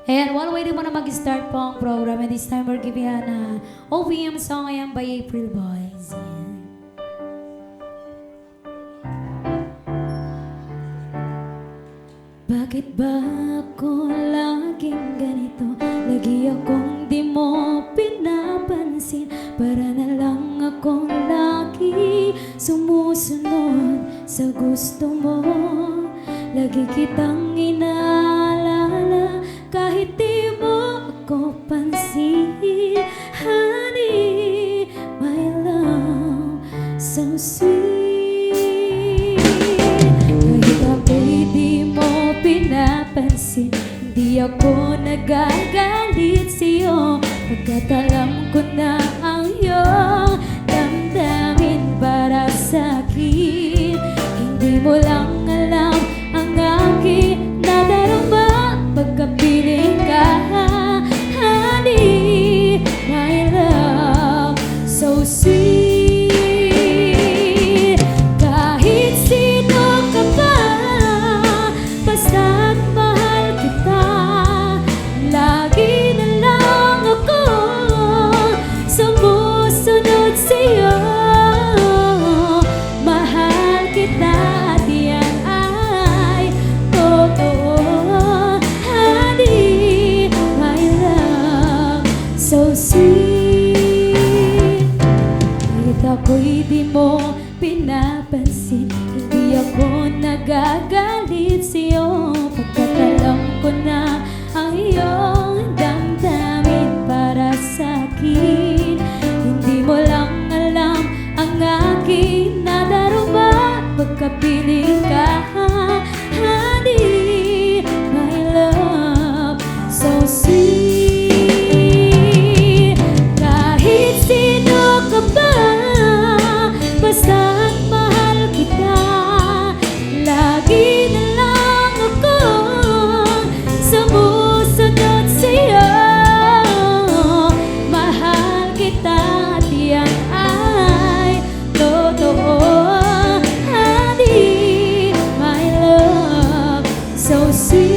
And one way mo na mag-start po ang program, and this time we're giving an OPM song ayan by April Boys. Ayan. Bakit ba ako laging ganito? Lagi akong di mo pinapansin. Para na lang akong lagi sumusunod sa gusto mo. Lagi kitang inaalala kahit di mo ako pansin. Honey, my love, so sweet. Kahit ako'y di mo pinapansin, di ako nagagalit sa'yo. Pagkat alam ko na ang iyong damdamin para sa'kin. Hindi mo lang alam ang aking nadarama pagkapiling ka. Honey, my love, so sweet. Kahit sino ka pa, basta't mahal kita. Lagi na lang ako sumusunod sa'yo. Mahal kita at yan ay totoo. Honey, my love, so sweet. Kahit ako'y di mo pinapansin, hindi ako nagagalit sa'yo. Pagkat alam ko na ang iyong damdamin para sa'kin. Hindi mo lang alam ang aking nadarama pagkapiling ka. Honey, my love, so sweet. Kahit sino ka pa, basta't mahal kita. Lagi na lang ako sumusunod sa'yo. Mahal kita at yan ay totoo. Honey, my love, so sweet.